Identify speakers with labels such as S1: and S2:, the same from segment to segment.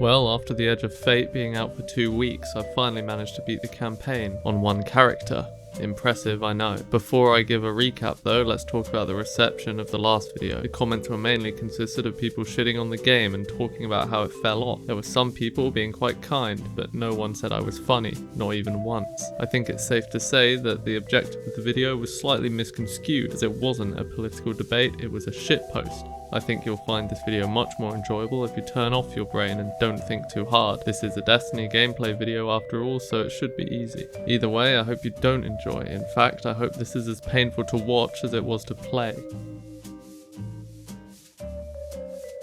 S1: Well, after the Edge of Fate being out for 2 weeks, I finally managed to beat the campaign on one character. Impressive, I know. Before I give a recap though, let's talk about the reception of the last video. The comments were mainly consisted of people shitting on the game and talking about how it fell off. There were some people being quite kind, but no one said I was funny, not even once. I think it's safe to say that the objective of the video was slightly misconstrued, as it wasn't a political debate, it was a shitpost. I think you'll find this video much more enjoyable if you turn off your brain and don't think too hard. This is a Destiny gameplay video after all, so it should be easy. Either way, I hope you don't enjoy. In fact, I hope this is as painful to watch as it was to play.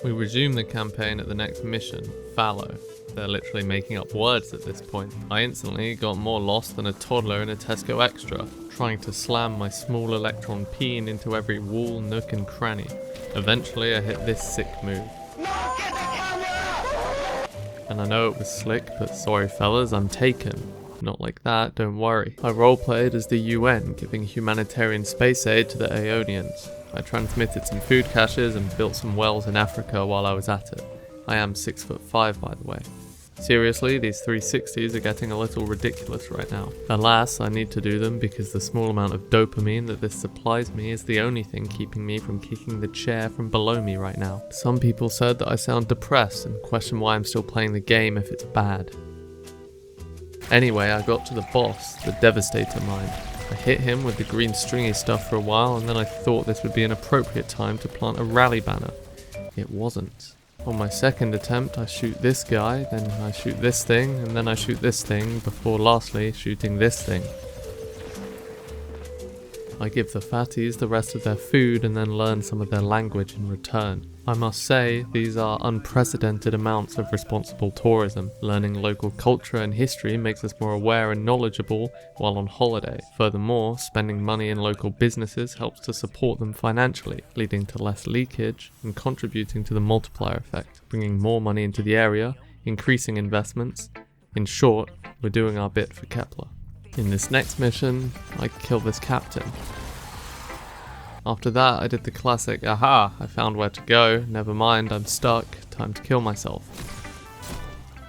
S1: We resume the campaign at the next mission, Fallow. They're literally making up words at this point. I instantly got more lost than a toddler in a Tesco Extra, trying to slam my small electron peen into every wall, nook and cranny. Eventually I hit this sick move. And I know it was slick, but sorry fellas, I'm taken. Not like that, don't worry. I roleplayed as the UN, giving humanitarian space aid to the Aeonians. I transmitted some food caches and built some wells in Africa while I was at it. I am 6'5" by the way. Seriously, these 360s are getting a little ridiculous right now. Alas, I need to do them because the small amount of dopamine that this supplies me is the only thing keeping me from kicking the chair from below me right now. Some people said that I sound depressed and question why I'm still playing the game if it's bad. Anyway, I got to the boss, the Devastator Mine. I hit him with the green stringy stuff for a while, and then I thought this would be an appropriate time to plant a rally banner. It wasn't. On my second attempt, I shoot this guy, then I shoot this thing, and then I shoot this thing, before lastly shooting this thing. I give the fatties the rest of their food and then learn some of their language in return. I must say, these are unprecedented amounts of responsible tourism. Learning local culture and history makes us more aware and knowledgeable while on holiday. Furthermore, spending money in local businesses helps to support them financially, leading to less leakage and contributing to the multiplier effect, bringing more money into the area, increasing investments. In short, we're doing our bit for Kepler. In this next mission, I kill this captain. After that, I did the classic, aha, I found where to go, never mind, I'm stuck, time to kill myself.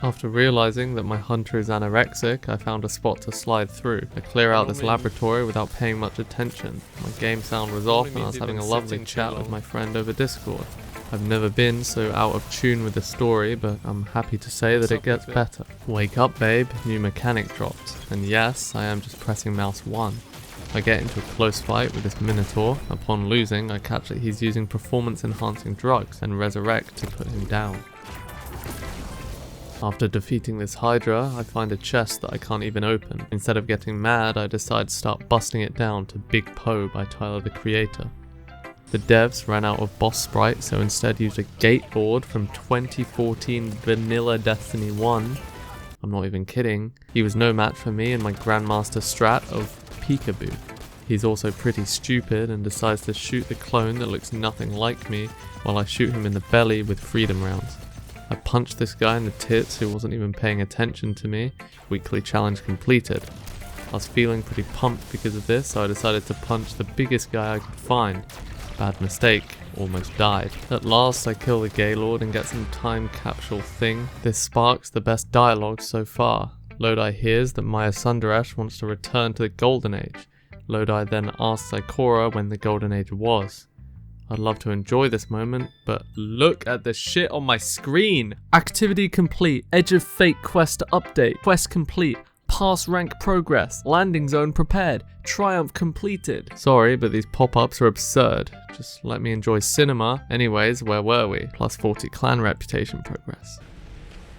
S1: After realizing that my hunter is anorexic, I found a spot to slide through. I clear out this laboratory without paying much attention. My game sound was off and I was having a lovely chat with my friend over Discord. I've never been so out of tune with the story, but I'm happy to say that it gets better. Wake up babe, new mechanic dropped. And yes, I am just pressing mouse 1. I get into a close fight with this Minotaur. Upon losing, I catch that he's using performance enhancing drugs and resurrect to put him down. After defeating this Hydra, I find a chest that I can't even open. Instead of getting mad, I decide to start busting it down to Big Poe by Tyler the Creator. The devs ran out of boss sprites, so instead used a Gateboard from 2014 Vanilla Destiny 1. I'm not even kidding. He was no match for me and my Grandmaster strat of Peekaboo. He's also pretty stupid and decides to shoot the clone that looks nothing like me while I shoot him in the belly with freedom rounds. I punched this guy in the tits who wasn't even paying attention to me. Weekly challenge completed. I was feeling pretty pumped because of this, so I decided to punch the biggest guy I could find. Bad mistake, almost died. At last I kill the Gaylord and get some time capsule thing. This sparks the best dialogue so far. Lodi hears that Maya Sundaresh wants to return to the Golden Age. Lodi then asks Ikora when the Golden Age was. I'd love to enjoy this moment, but look at the shit on my screen! Activity complete, Edge of Fate quest update, quest complete, pass rank progress, landing zone prepared, triumph completed. Sorry, but these pop-ups are absurd. Just let me enjoy cinema. Anyways, where were we? Plus 40 clan reputation progress.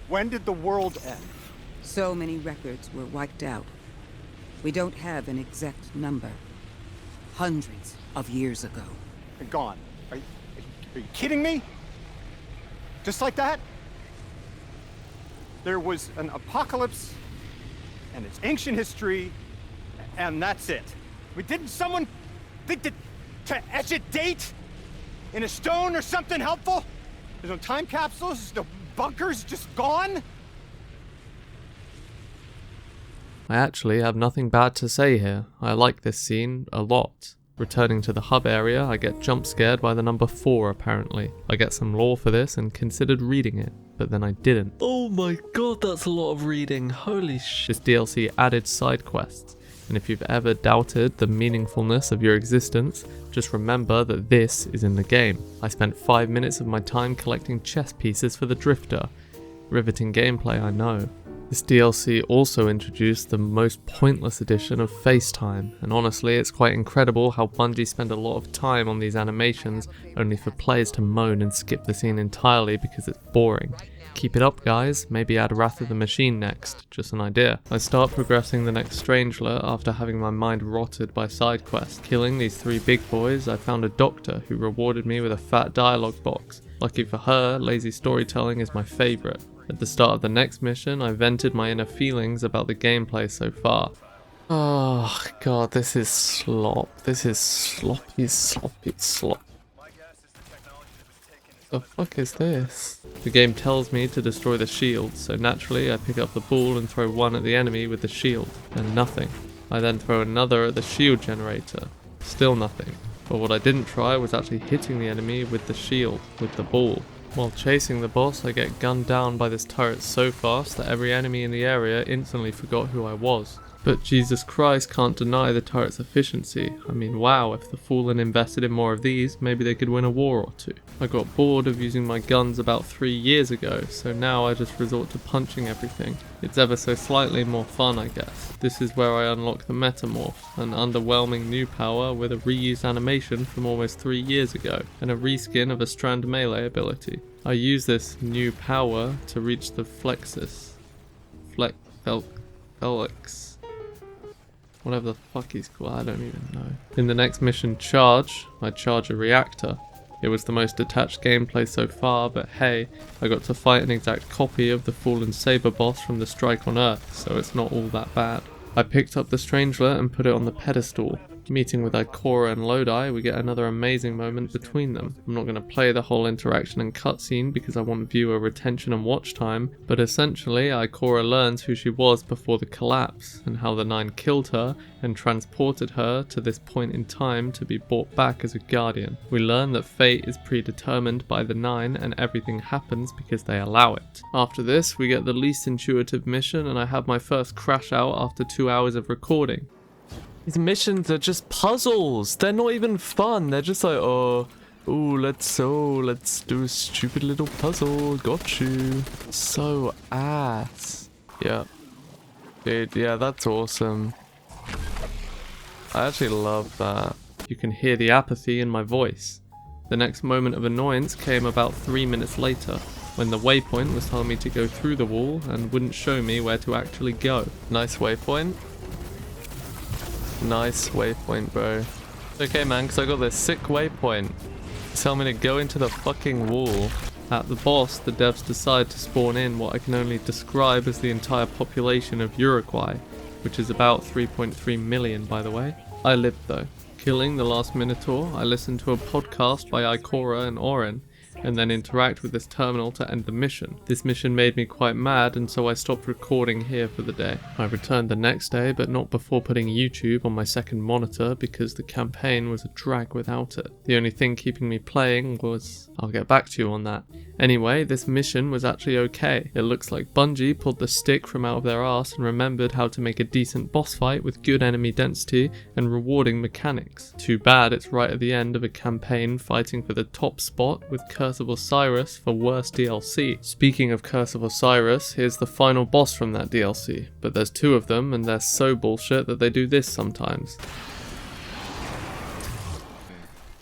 S2: When did the world end?
S3: So many records were wiped out. We don't have an exact number. Hundreds of years ago.
S2: They're gone. Are you kidding me? Just like that? There was an apocalypse, and it's ancient history, and that's it. Didn't someone think to etch a date in a stone or something helpful? There's no time capsules, no bunkers, just gone?
S1: I actually have nothing bad to say here. I like this scene a lot. Returning to the hub area, I get jump scared by the number 4 apparently. I get some lore for this and considered reading it. but then I didn't. Oh my god, that's a lot of reading. Holy shit. This DLC added side quests, and if you've ever doubted the meaningfulness of your existence, just remember that this is in the game. I spent 5 minutes of my time collecting chess pieces for the Drifter. Riveting gameplay, I know. This DLC also introduced the most pointless edition of FaceTime, and honestly it's quite incredible how Bungie spend a lot of time on these animations only for players to moan and skip the scene entirely because it's boring. Keep it up guys, maybe add Wrath of the Machine next, just an idea. I start progressing the next Strangeler after having my mind rotted by side quests. Killing these 3 big boys, I found a doctor who rewarded me with a fat dialogue box. Lucky for her, lazy storytelling is my favourite. At the start of the next mission, I vented my inner feelings about the gameplay so far. Oh god, this is slop. This is sloppy. The fuck is this? The game tells me to destroy the shield, so naturally I pick up the ball and throw one at the enemy with the shield, and nothing. I then throw another at the shield generator, still nothing. But what I didn't try was actually hitting the enemy with the shield, with the ball. While chasing the boss, I get gunned down by this turret so fast that every enemy in the area instantly forgot who I was. But Jesus Christ can't deny the turret's efficiency. I mean, wow, if the Fallen invested in more of these, maybe they could win a war or two. I got bored of using my guns about 3 years ago, so now I just resort to punching everything. It's ever so slightly more fun, I guess. This is where I unlock the Metamorph, an underwhelming new power with a reused animation from almost 3 years ago, and a reskin of a strand melee ability. I use this new power to reach the Flexus. Felix. Whatever the fuck he's called, I don't even know. In the next mission, Charge, I charge a reactor. It was the most detached gameplay so far, but hey, I got to fight an exact copy of the Fallen Saber boss from the Strike on Earth, so it's not all that bad. I picked up the Strangeler and put it on the pedestal. Meeting with Ikora and Lodi, we get another amazing moment between them. I'm not going to play the whole interaction and cutscene because I want viewer retention and watch time, but essentially Ikora learns who she was before the collapse, and how the Nine killed her and transported her to this point in time to be brought back as a guardian. We learn that fate is predetermined by the Nine and everything happens because they allow it. After this, we get the least intuitive mission and I have my first crash out after 2 hours of recording. These missions are just puzzles. They're not even fun. They're just like, let's do a stupid little puzzle. Got you. So ass. Yeah. Dude, yeah, that's awesome. I actually love that. You can hear the apathy in my voice. The next moment of annoyance came about 3 minutes later, when the waypoint was telling me to go through the wall and wouldn't show me where to actually go. Nice waypoint. Nice waypoint, bro. Okay, man, because I got this sick waypoint. Tell me to go into the fucking wall. At the boss, the devs decide to spawn in what I can only describe as the entire population of Uruguay, which is about 3.3 million, by the way. I lived though. Killing the last Minotaur, I listened to a podcast by Ikora and Oren, and then interact with this terminal to end the mission. This mission made me quite mad, and so I stopped recording here for the day. I returned the next day, but not before putting YouTube on my second monitor because the campaign was a drag without it. The only thing keeping me playing was... I'll get back to you on that. Anyway, this mission was actually okay. It looks like Bungie pulled the stick from out of their arse and remembered how to make a decent boss fight with good enemy density and rewarding mechanics. Too bad it's right at the end of a campaign fighting for the top spot with Curse of Osiris for worst DLC. Speaking of Curse of Osiris, here's the final boss from that DLC, but there's 2 of them and they're so bullshit that they do this sometimes.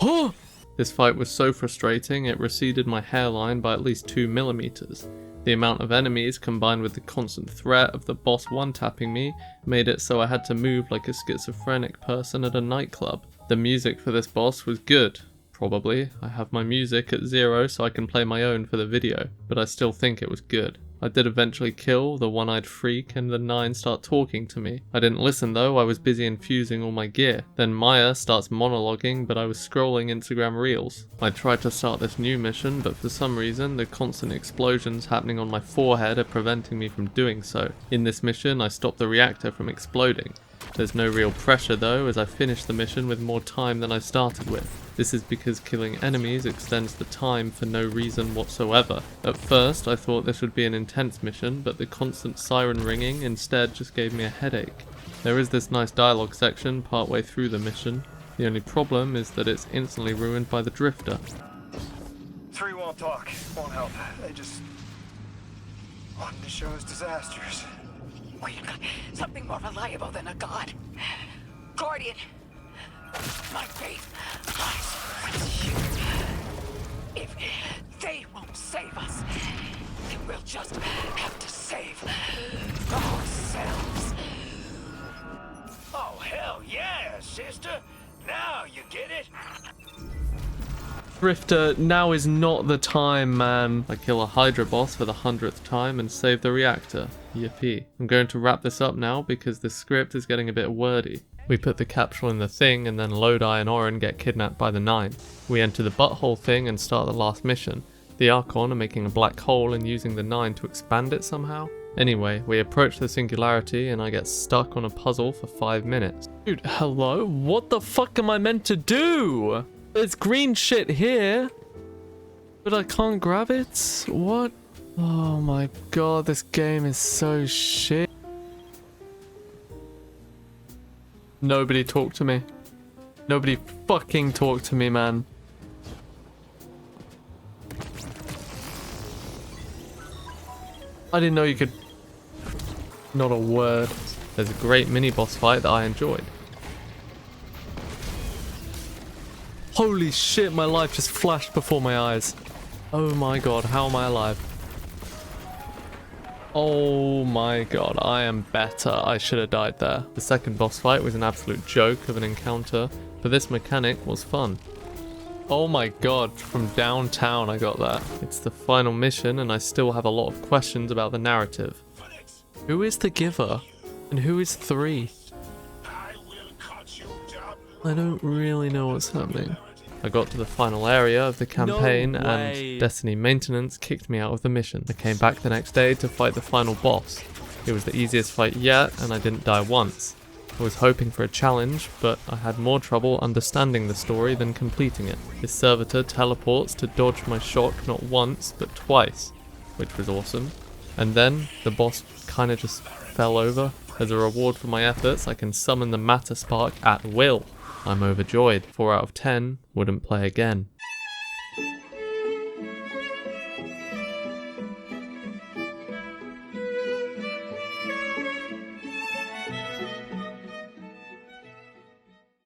S1: Oh! This fight was so frustrating it receded my hairline by at least 2 millimeters. The amount of enemies combined with the constant threat of the boss one-tapping me made it so I had to move like a schizophrenic person at a nightclub. The music for this boss was good. Probably. I have my music at 0 so I can play my own for the video, but I still think it was good. I did eventually kill the one-eyed freak and the 9 start talking to me. I didn't listen though, I was busy infusing all my gear. Then Maya starts monologuing, but I was scrolling Instagram Reels. I tried to start this new mission, but for some reason the constant explosions happening on my forehead are preventing me from doing so. In this mission I stopped the reactor from exploding. There's no real pressure though, as I finished the mission with more time than I started with. This is because killing enemies extends the time for no reason whatsoever. At first I thought this would be an intense mission, but the constant siren ringing instead just gave me a headache. There is this nice dialogue section partway through the mission. The only problem is that it's instantly ruined by the drifter.
S2: 3 won't talk, won't help. They just wanted to show us disasters.
S4: We got something more reliable than a god. Guardian, my faith lies with you. If they won't save us, then we'll just have to save ourselves.
S5: Oh, hell yeah, sister. Now you get it.
S1: Drifter, now is not the time, man. I kill a Hydra boss for the 100th time and save the reactor. Yippee. I'm going to wrap this up now because the script is getting a bit wordy. We put the capsule in the thing and then Lodi and Orin get kidnapped by the 9. We enter the butthole thing and start the last mission. The Archon are making a black hole and using the 9 to expand it somehow. Anyway, we approach the singularity and I get stuck on a puzzle for 5 minutes. Dude, hello? What the fuck am I meant to do? There's green shit here, but I can't grab it? What? Oh my god, this game is so shit. Nobody talk to me. Nobody fucking talk to me, man. I didn't know you could... Not a word. There's a great mini-boss fight that I enjoyed. Holy shit, my life just flashed before my eyes. Oh my god, how am I alive? Oh my god, I am better. I should have died there. The second boss fight was an absolute joke of an encounter, but this mechanic was fun. Oh my god, from downtown I got that. It's the final mission and I still have a lot of questions about the narrative. Who is the giver? And who is 3? I don't really know what's happening. I got to the final area of the campaign and Destiny maintenance kicked me out of the mission. I came back the next day to fight the final boss. It was the easiest fight yet and I didn't die once. I was hoping for a challenge, but I had more trouble understanding the story than completing it. This servitor teleports to dodge my shock not once, but twice, which was awesome. And then the boss kinda just fell over. As a reward for my efforts, I can summon the Matter Spark at will. I'm overjoyed. 4 out of 10, wouldn't play again.